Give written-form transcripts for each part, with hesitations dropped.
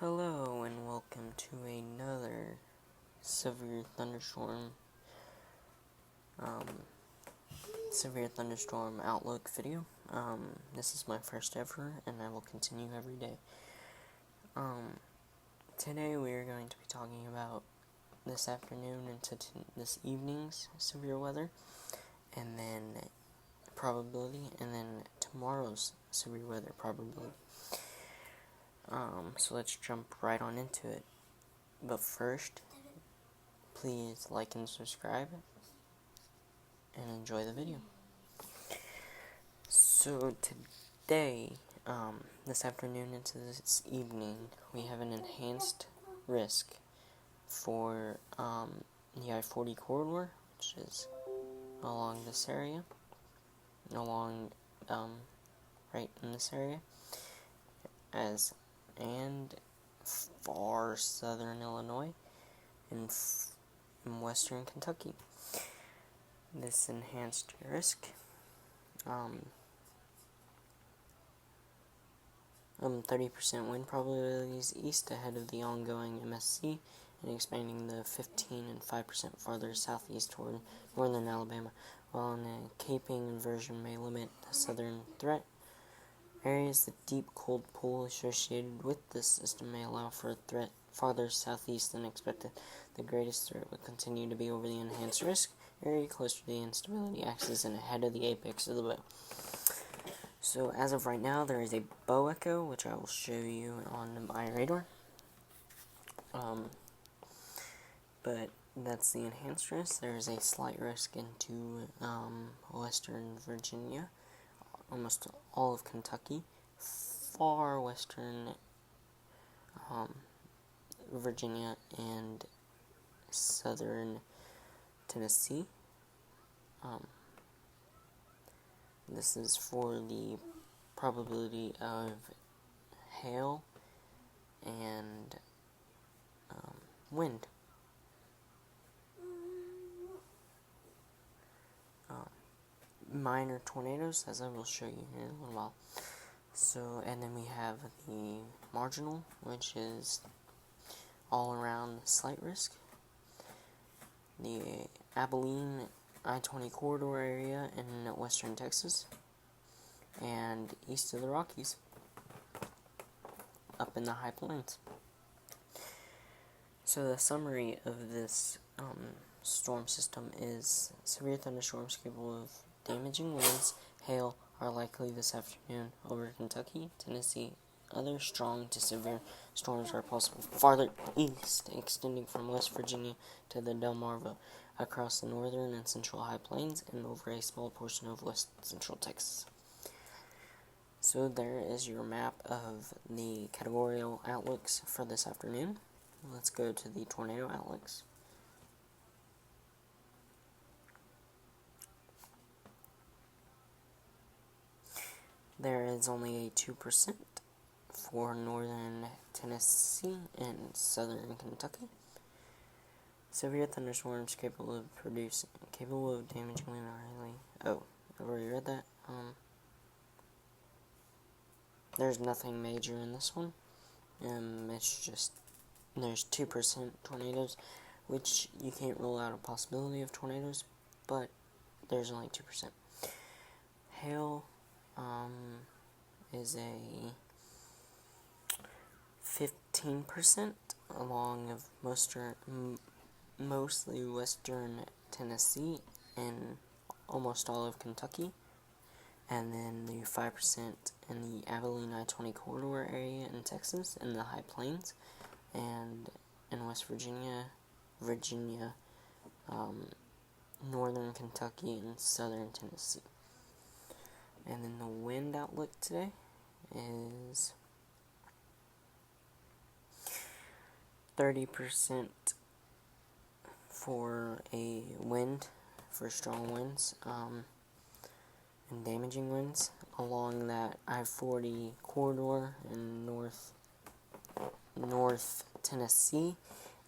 Hello and welcome to another severe thunderstorm outlook video. This is my first ever and I will continue every day. Today we are going to be talking about this afternoon into this evening's severe weather, and then probability, and then tomorrow's severe weather probability. So let's jump right on into it. But first, please like and subscribe and enjoy the video. So today, this afternoon into this evening, we have an enhanced risk for the I-40 corridor, which is along this area, right in this area, and far southern Illinois and in western Kentucky. This enhanced risk 30% wind probabilities east ahead of the ongoing MSC, and expanding the 15 and 5% farther southeast toward northern Alabama, while a caping inversion may limit the southern threat areas. The deep cold pool associated with this system may allow for a threat farther southeast than expected. The greatest threat will continue to be over the enhanced risk area, closer to the instability axis and ahead of the apex of the bow. So as of right now, there is a bow echo, which I will show you on my radar. But that's the enhanced risk. There is a slight risk into western Virginia, almost all of Kentucky, far western Virginia, and southern Tennessee. This is for the probability of hail and wind. Minor tornadoes, as I will show you here in a little while. So, and then we have the marginal, which is all around slight risk. The Abilene I-20 corridor area in western Texas, and east of the Rockies, up in the high plains. So the summary of this storm system is: severe thunderstorms capable of damaging winds, hail are likely this afternoon over Kentucky, Tennessee. Other strong to severe storms are possible farther east, extending from West Virginia to the Delmarva, across the northern and central high plains, and over a small portion of west central Texas. So there is your map of the categorical outlooks for this afternoon. Let's go to the tornado outlooks. There is only a 2% for northern Tennessee and southern Kentucky. Severe thunderstorms capable of damaging wind I've already read that. There's nothing major in this one. It's just there's 2% tornadoes, which you can't rule out a possibility of tornadoes, but there's only 2%. Hail is a 15% along of mostly western Tennessee and almost all of Kentucky, and then the 5% in the Abilene I-20 corridor area in Texas and the high plains, and in West Virginia, northern Kentucky, and southern Tennessee. And then the wind outlook today is 30% for a wind, for strong winds, and damaging winds along that I-40 corridor in North Tennessee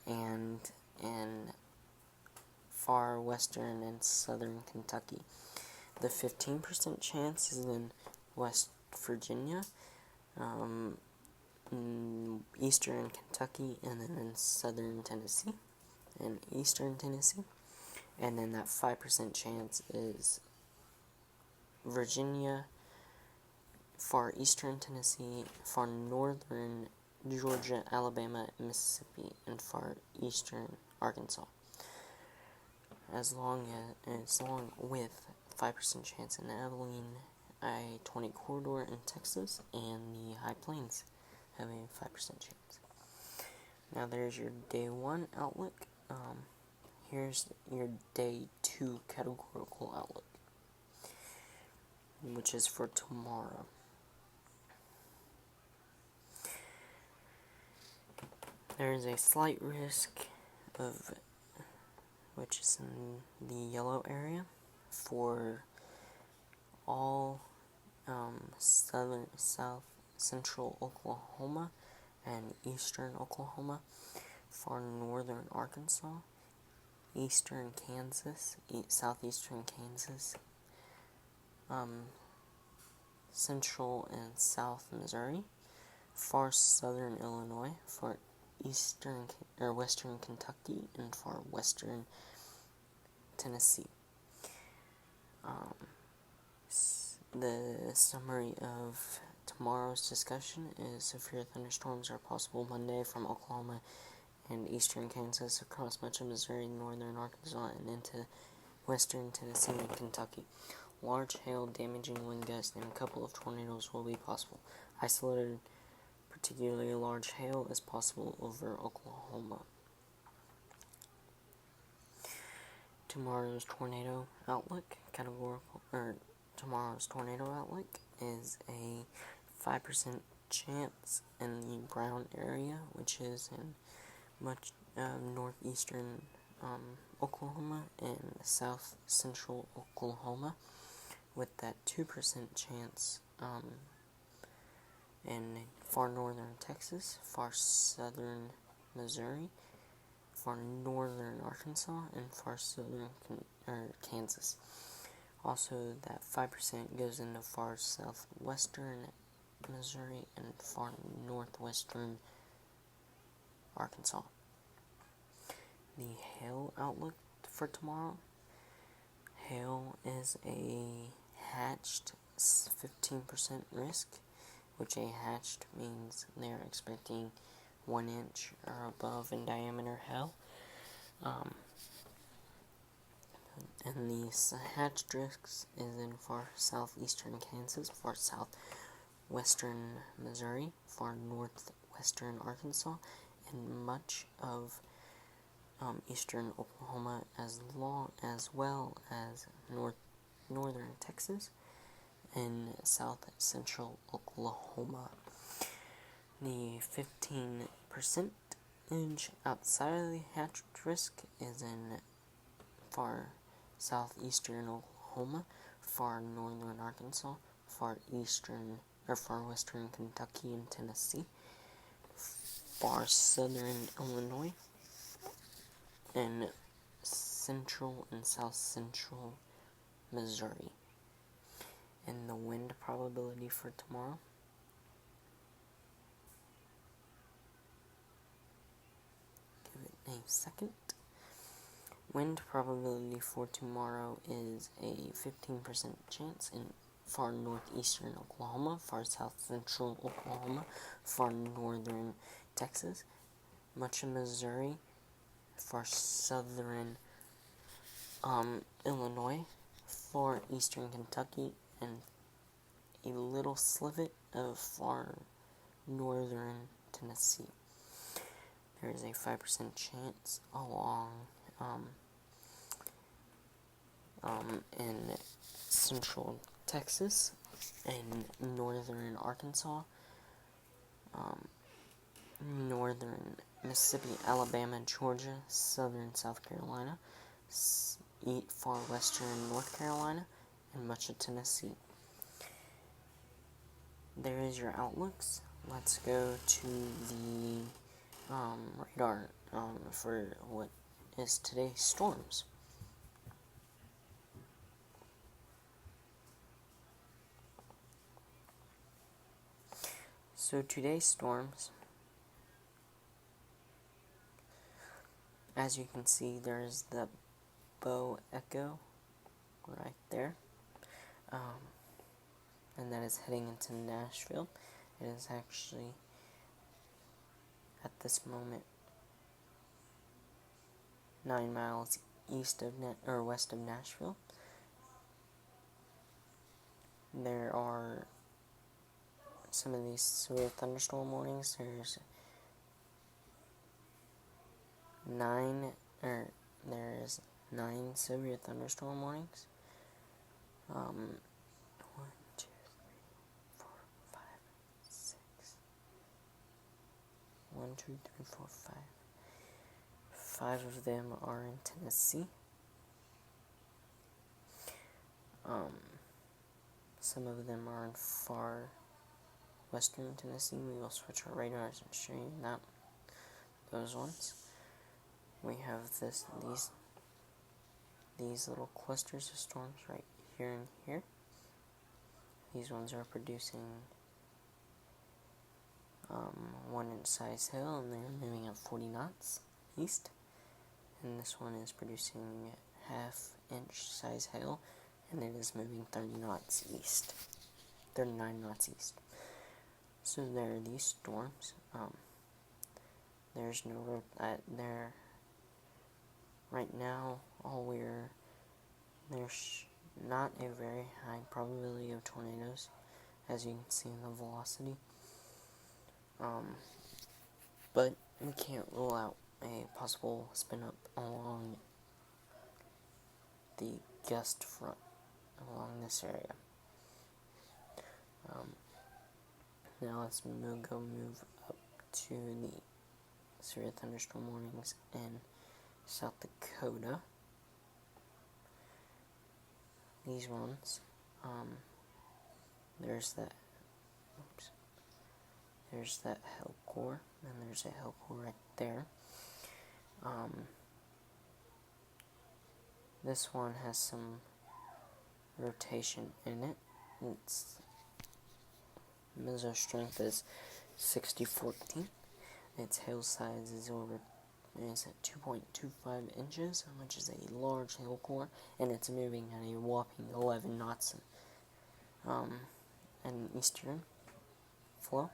and in far western and southern Kentucky. The 15% chance is in West Virginia, eastern Kentucky, and then in southern Tennessee and eastern Tennessee. And then that 5% chance is Virginia, far eastern Tennessee, far northern Georgia, Alabama, Mississippi, and far eastern Arkansas. As long with 5% chance in Abilene, I-20 corridor in Texas, and the High Plains having a 5% chance. Now there's your day 1 outlook. Here's your day 2 categorical outlook, which is for tomorrow. There is a slight risk of, which is in the yellow area, for all south central Oklahoma and eastern Oklahoma, far northern Arkansas, eastern Kansas, southeastern Kansas, central and south Missouri, far southern Illinois, far eastern or western Kentucky, and far western Tennessee. The summary of tomorrow's discussion is severe thunderstorms are possible Monday from Oklahoma and eastern Kansas across much of Missouri, northern Arkansas, and into western Tennessee and Kentucky. Large hail, damaging wind gusts, and a couple of tornadoes will be possible. Isolated, particularly large hail is possible over Oklahoma. Tomorrow's tornado outlook is a 5% chance in the Brown area, which is in much northeastern Oklahoma and south central Oklahoma, with that 2% chance in far northern Texas, far southern Missouri, far northern Arkansas, and far southern Kansas. Also, that 5% goes into far southwestern Missouri and far northwestern Arkansas. The hail outlook for tomorrow. Hail is a hatched 15% risk, which a hatched means they're expecting 1 inch or above in diameter hail. And the hatched risks is in far southeastern Kansas, far southwestern Missouri, far northwestern Arkansas, and much of eastern Oklahoma, as well as northern Texas and south central Oklahoma. The 15% outside of the hatched risk is in far southeastern Oklahoma, far northern Arkansas, far western Kentucky and Tennessee, far southern Illinois, and central and south central Missouri. And the wind probability for tomorrow. Give it a second. Wind probability for tomorrow is a 15% chance in far northeastern Oklahoma, far south central Oklahoma, far northern Texas, much of Missouri, far southern Illinois, far eastern Kentucky, and a little sliver of far northern Tennessee. There is a 5% chance along in central Texas and northern Arkansas, northern Mississippi, Alabama, Georgia, southern South Carolina, far western North Carolina, and much of Tennessee. There is your outlooks. Let's go to the radar for what is today's storms. So today's storms, as you can see, there's the Bow Echo right there, and that is heading into Nashville. It is actually at this moment 9 miles east of west of Nashville. There are some of these severe thunderstorm warnings. There's there's 9 severe thunderstorm warnings. 1, 2, 3, 4, 5, 6. 1, 2, 3, 4, 5. 5 of them are in Tennessee. Some of them are in far western Tennessee. We will switch our radars and show you those ones. We have these little clusters of storms right here and here. These ones are producing 1-inch size hail, and they're moving at 40 knots east. And this one is producing half-inch size hail, and it is moving 30 knots east. 39 knots east. So there are these storms. There's no road there right now. There's not a very high probability of tornadoes, as you can see in the velocity. But we can't rule out a possible spin up along the gust front along this area. Now let's move up to the severe thunderstorm warnings in South Dakota. These ones, there's that hail core, and there's a hail core right there. This one has some rotation in it. Its meso strength is 60-14. Its hail size is at 2.25 inches, which is a large hail core, and it's moving at a whopping 11 knots in eastern flow.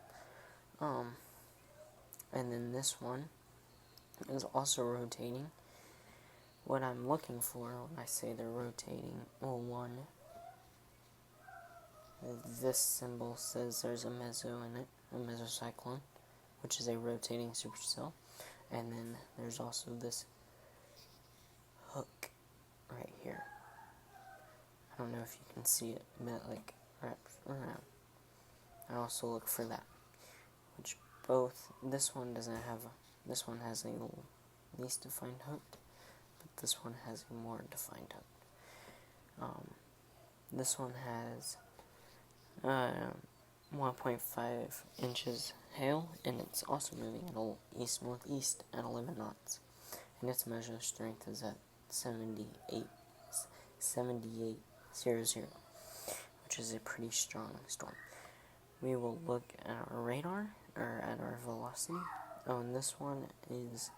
And then this one is also rotating. What I'm looking for when I say they're rotating, well, one, this symbol says there's a meso in it, a mesocyclone, which is a rotating supercell. And then there's also this hook right here. I don't know if you can see it, but like wraps around. I also look for that, which this one has a least defined hook, but this one has a more defined hook. This one has 1.5 inches hail, and it's also moving at east-northeast at 11 knots. And its measure strength is at 7800, which is a pretty strong storm. We will look at our radar, or at our velocity. Oh, and this one is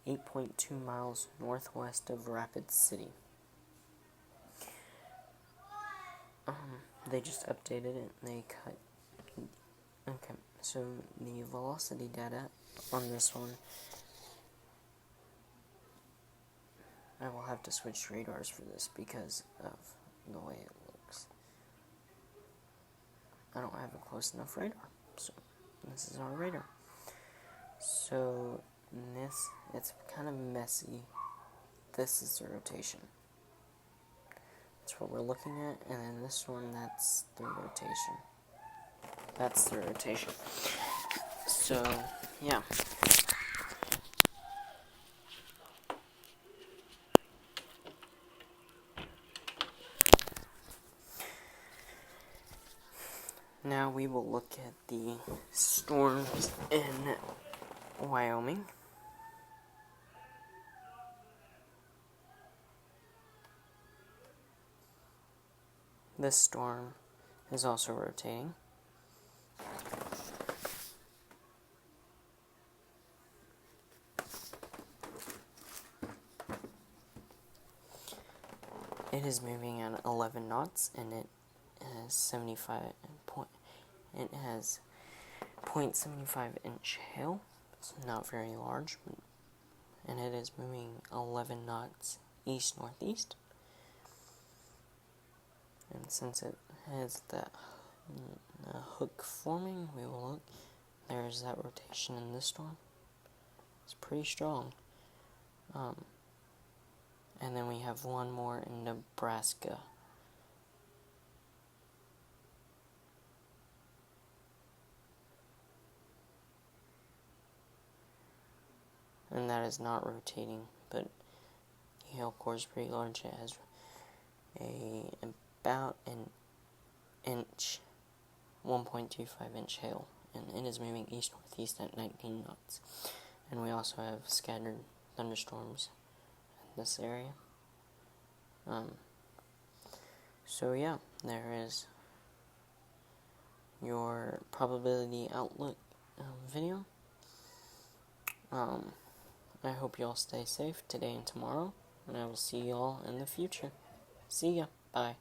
8.2 miles northwest of Rapid City. They just updated it. Okay, so the velocity data on this one, I will have to switch radars for this because of the way it looks. I don't have a close enough radar, so this is our radar. So it's kind of messy. This is the rotation. That's what we're looking at, and then this one, that's the rotation. That's the rotation. So, yeah. Now we will look at the storms in Wyoming. This storm is also rotating. It is moving at 11 knots, and it has 0.75 inch hail. It's not very large, and it is moving 11 knots east-northeast. And since it has that hook forming, we will look. There's that rotation in this storm. It's pretty strong. And then we have one more in Nebraska. And that is not rotating, but the hail core is pretty large. It has about an inch, 1.25 inch hail, and it is moving east-northeast at 19 knots. And we also have scattered thunderstorms in this area. So yeah, there is your probability outlook video. I hope you all stay safe today and tomorrow, and I will see you all in the future. See ya. Bye.